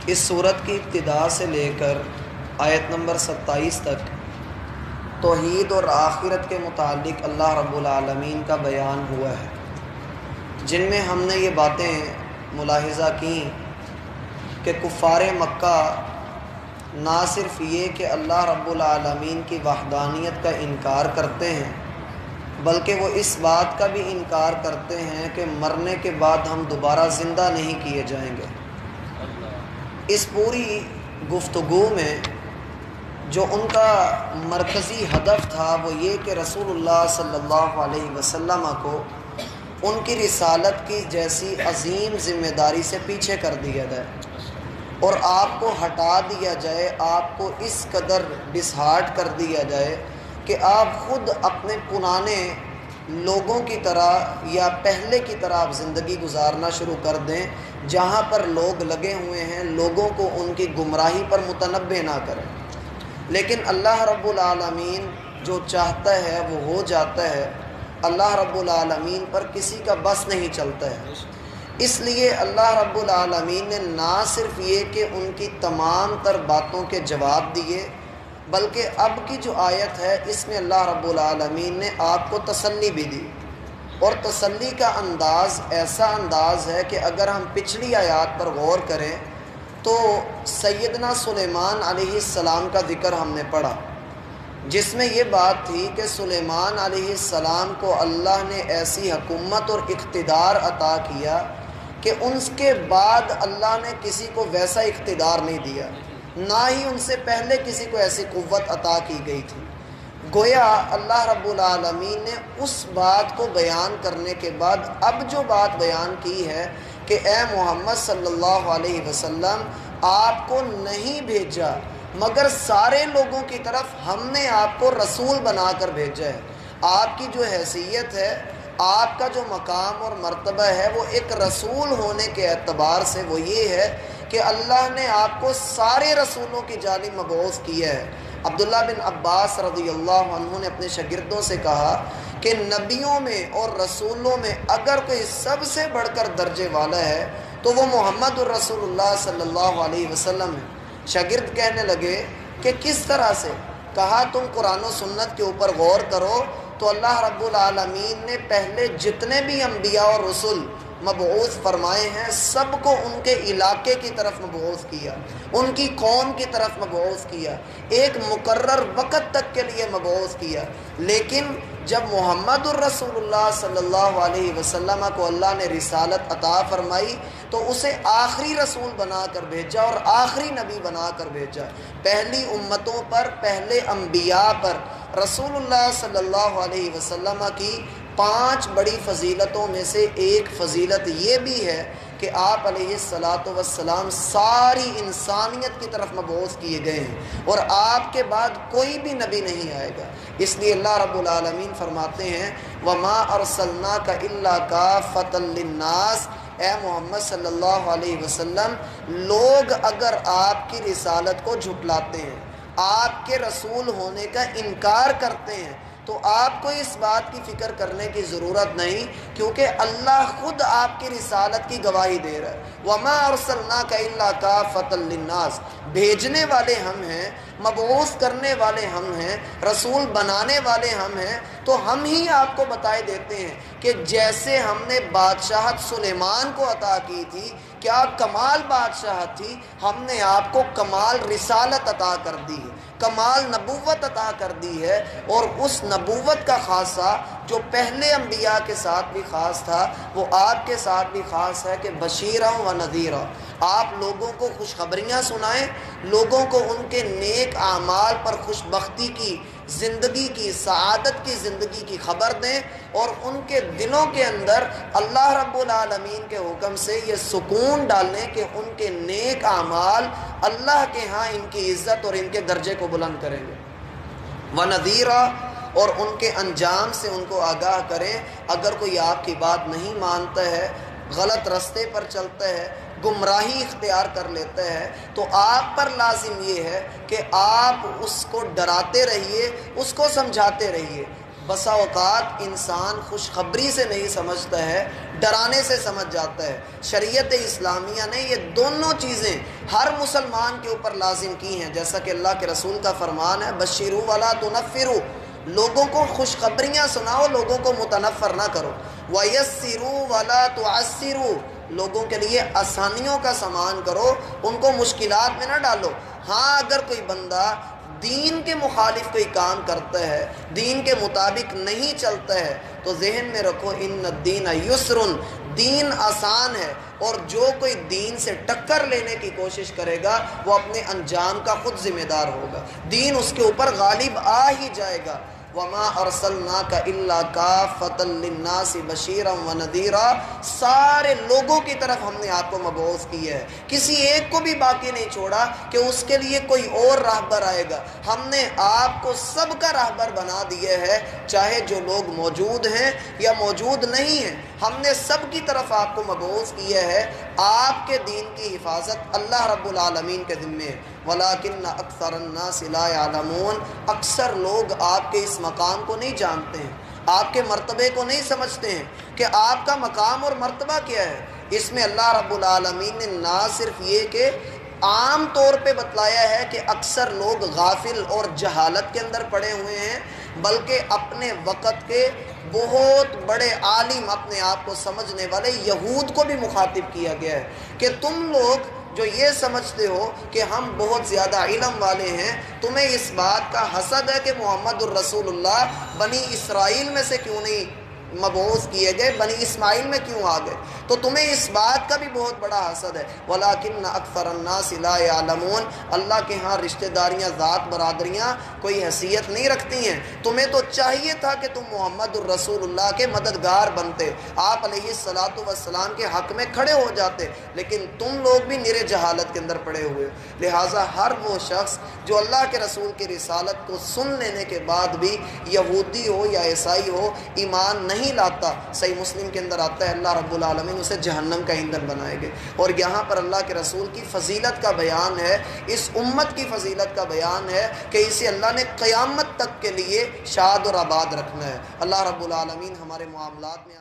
اس صورت کی ابتدا سے لے کر آیت نمبر 27 تک توحید اور آخرت کے متعلق اللہ رب العالمین کا بیان ہوا ہے، جن میں ہم نے یہ باتیں ملاحظہ کی کہ کفار مکہ نہ صرف یہ کہ اللہ رب العالمین کی وحدانیت کا انکار کرتے ہیں، بلکہ وہ اس بات کا بھی انکار کرتے ہیں کہ مرنے کے بعد ہم دوبارہ زندہ نہیں کیے جائیں گے۔ اس پوری گفتگو میں جو ان کا مرکزی ہدف تھا وہ یہ کہ رسول اللہ صلی اللہ علیہ وسلم کو ان کی رسالت کی جیسی عظیم ذمہ داری سے پیچھے کر دیا جائے اور آپ کو ہٹا دیا جائے، آپ کو اس قدر ڈسہارٹ کر دیا جائے کہ آپ خود اپنے پرانے لوگوں کی طرح یا پہلے کی طرح آپ زندگی گزارنا شروع کر دیں، جہاں پر لوگ لگے ہوئے ہیں لوگوں کو ان کی گمراہی پر متنبہ نہ کریں۔ لیکن اللہ رب العالمین جو چاہتا ہے وہ ہو جاتا ہے، اللہ رب العالمین پر کسی کا بس نہیں چلتا ہے۔ اس لیے اللہ رب العالمین نے نہ صرف یہ کہ ان کی تمام تر باتوں کے جواب دیے، بلکہ اب کی جو آیت ہے اس میں اللہ رب العالمین نے آپ کو تسلی بھی دی، اور تسلی کا انداز ایسا انداز ہے کہ اگر ہم پچھلی آیات پر غور کریں تو سیدنا سلیمان علیہ السلام کا ذکر ہم نے پڑھا، جس میں یہ بات تھی کہ سلیمان علیہ السلام کو اللہ نے ایسی حکومت اور اقتدار عطا کیا کہ ان کے بعد اللہ نے کسی کو ویسا اقتدار نہیں دیا، نہ ہی ان سے پہلے کسی کو ایسی قوت عطا کی گئی تھی۔ گویا اللہ رب العالمین نے اس بات کو بیان کرنے کے بعد اب جو بات بیان کی ہے کہ اے محمد صلی اللہ علیہ وسلم، آپ کو نہیں بھیجا مگر سارے لوگوں کی طرف ہم نے آپ کو رسول بنا کر بھیجا ہے۔ آپ کی جو حیثیت ہے، آپ کا جو مقام اور مرتبہ ہے، وہ ایک رسول ہونے کے اعتبار سے وہ یہ ہے کہ اللہ نے آپ کو سارے رسولوں کی جانب مبعوث کیا ہے۔ عبداللہ بن عباس رضی اللہ عنہ نے اپنے شاگردوں سے کہا کہ نبیوں میں اور رسولوں میں اگر کوئی سب سے بڑھ کر درجے والا ہے تو وہ محمد الرسول اللہ صلی اللہ علیہ وسلم ہے۔ شاگرد کہنے لگے کہ کس طرح سے؟ کہا تم قرآن و سنت کے اوپر غور کرو تو اللہ رب العالمین نے پہلے جتنے بھی انبیاء اور رسول مبعوث فرمائے ہیں سب کو ان کے علاقے کی طرف مبعوث کیا، ان کی قوم کی طرف مبعوث کیا، ایک مقرر وقت تک کے لیے مبعوث کیا۔ لیکن جب محمد الرسول اللہ صلی اللہ علیہ وسلم کو اللہ نے رسالت عطا فرمائی تو اسے آخری رسول بنا کر بھیجا اور آخری نبی بنا کر بھیجا۔ پہلی امتوں پر، پہلے انبیاء پر رسول اللہ صلی اللہ علیہ وسلم کی 5 بڑی فضیلتوں میں سے ایک فضیلت یہ بھی ہے کہ آپ علیہ الصلاۃ والسلام ساری انسانیت کی طرف مبعوث کیے گئے ہیں اور آپ کے بعد کوئی بھی نبی نہیں آئے گا۔ اس لیے اللہ رب العالمین فرماتے ہیں وَمَا أَرْسَلْنَاكَ إِلَّا كَافَّةً لِلنَّاسِ، اے محمد صلی اللہ علیہ وسلم، لوگ اگر آپ کی رسالت کو جھٹلاتے ہیں، آپ کے رسول ہونے کا انکار کرتے ہیں، تو آپ کو اس بات کی فکر کرنے کی ضرورت نہیں، کیونکہ اللہ خود آپ کی رسالت کی گواہی دے رہا ہے۔ وَمَا أَرْسَلْنَاكَ إِلَّا كَافَّةً لِلنَّاسِ، بھیجنے والے ہم ہیں، مبعوث کرنے والے ہم ہیں، رسول بنانے والے ہم ہیں، تو ہم ہی آپ کو بتائے دیتے ہیں کہ جیسے ہم نے بادشاہت سلیمان کو عطا کی تھی، کیا کمال بادشاہت تھی، ہم نے آپ کو کمال رسالت عطا کر دی ہے، کمال نبوت عطا کر دی ہے، اور اس نبوت کا خاصہ جو پہلے انبیاء کے ساتھ بھی خاص تھا وہ آپ کے ساتھ بھی خاص ہے کہ بشیرا و نذیرا، آپ لوگوں کو خوشخبریاں سنائیں، لوگوں کو ان کے نیک اعمال پر خوشبختی کی زندگی کی، سعادت کی زندگی کی خبر دیں، اور ان کے دلوں کے اندر اللہ رب العالمین کے حکم سے یہ سکون ڈالیں کہ ان کے نیک اعمال اللہ کے ہاں ان کی عزت اور ان کے درجے کو بلند کریں گے۔ وَنَذِيرًا، اور ان کے انجام سے ان کو آگاہ کریں۔ اگر کوئی آپ کی بات نہیں مانتا ہے، غلط رستے پر چلتا ہے، گمراہی اختیار کر لیتا ہے، تو آپ پر لازم یہ ہے کہ آپ اس کو ڈراتے رہیے، اس کو سمجھاتے رہیے۔ بسا اوقات انسان خوشخبری سے نہیں سمجھتا ہے، ڈرانے سے سمجھ جاتا ہے۔ شریعت اسلامیہ نے یہ دونوں چیزیں ہر مسلمان کے اوپر لازم کی ہیں، جیسا کہ اللہ کے رسول کا فرمان ہے بشروا ولا تنفروا، لوگوں کو خوشخبریاں سناؤ، لوگوں کو متنفر نہ کرو۔ ویسروا ولا تعسروا، لوگوں کے لیے آسانیوں کا سامان کرو، ان کو مشکلات میں نہ ڈالو۔ ہاں اگر کوئی بندہ دین کے مخالف کوئی کام کرتا ہے، دین کے مطابق نہیں چلتا ہے، تو ذہن میں رکھو ان الدین یسر، دین آسان ہے، اور جو کوئی دین سے ٹکر لینے کی کوشش کرے گا وہ اپنے انجام کا خود ذمہ دار ہوگا، دین اس کے اوپر غالب آ ہی جائے گا۔ وَمَا أَرْسَلْنَاكَ إِلَّا كَافَّةً لِلنَّاسِ بَشِيرًا وَنَذِيرًا، سارے لوگوں کی طرف ہم نے آپ کو مبعوث کیا ہے، کسی ایک کو بھی باقی نہیں چھوڑا کہ اس کے لیے کوئی اور راہبر آئے گا۔ ہم نے آپ کو سب کا راہبر بنا دیا ہے، چاہے جو لوگ موجود ہیں یا موجود نہیں ہیں، ہم نے سب کی طرف آپ کو مبعوث کیا ہے۔ آپ کے دین کی حفاظت اللہ رب العالمین کے ذمے ہے۔ وَلَٰكِنَّ أَكْثَرَ النَّاسِ لَا يَعْلَمُونَ، اکثر لوگ آپ کے اس مقام کو نہیں جانتے ہیں، آپ کے مرتبے کو نہیں سمجھتے ہیں کہ آپ کا مقام اور مرتبہ کیا ہے۔ اس میں اللہ رب العالمین نے نہ صرف یہ کہ عام طور پہ بتلایا ہے کہ اکثر لوگ غافل اور جہالت کے اندر پڑے ہوئے ہیں، بلکہ اپنے وقت کے بہت بڑے عالم، اپنے آپ کو سمجھنے والے یہود کو بھی مخاطب کیا گیا ہے کہ تم لوگ جو یہ سمجھتے ہو کہ ہم بہت زیادہ علم والے ہیں، تمہیں اس بات کا حسد ہے کہ محمد الرسول اللہ بنی اسرائیل میں سے کیوں نہیں مبعوث کیے گئے، بنی اسماعیل میں کیوں آ گئے، تو تمہیں اس بات کا بھی بہت بڑا حسد ہے۔ وَلَٰكِنَّ أَكْثَرَ النَّاسِ لَا يَعْلَمُونَ، اللہ کے ہاں رشتہ داریاں، ذات برادریاں کوئی حیثیت نہیں رکھتی ہیں۔ تمہیں تو چاہیے تھا کہ تم محمد الرسول اللہ کے مددگار بنتے، آپ علیہ الصلاۃ والسلام کے حق میں کھڑے ہو جاتے، لیکن تم لوگ بھی نرے جہالت کے اندر پڑے ہوئے۔ لہٰذا ہر وہ شخص جو اللہ کے رسول کی رسالت کو سن لینے کے بعد بھی یہودی ہو یا عیسائی ہو ایمان نہیں لاتا، صحیح مسلم کے اندر آتا ہے اللہ رب العالمین اسے جہنم کا ایندھن بنائے گے۔ اور یہاں پر اللہ کے رسول کی فضیلت کا بیان ہے، اس امت کی فضیلت کا بیان ہے کہ اسے اللہ نے قیامت تک کے لیے شاد اور آباد رکھنا ہے۔ اللہ رب العالمین ہمارے معاملات میں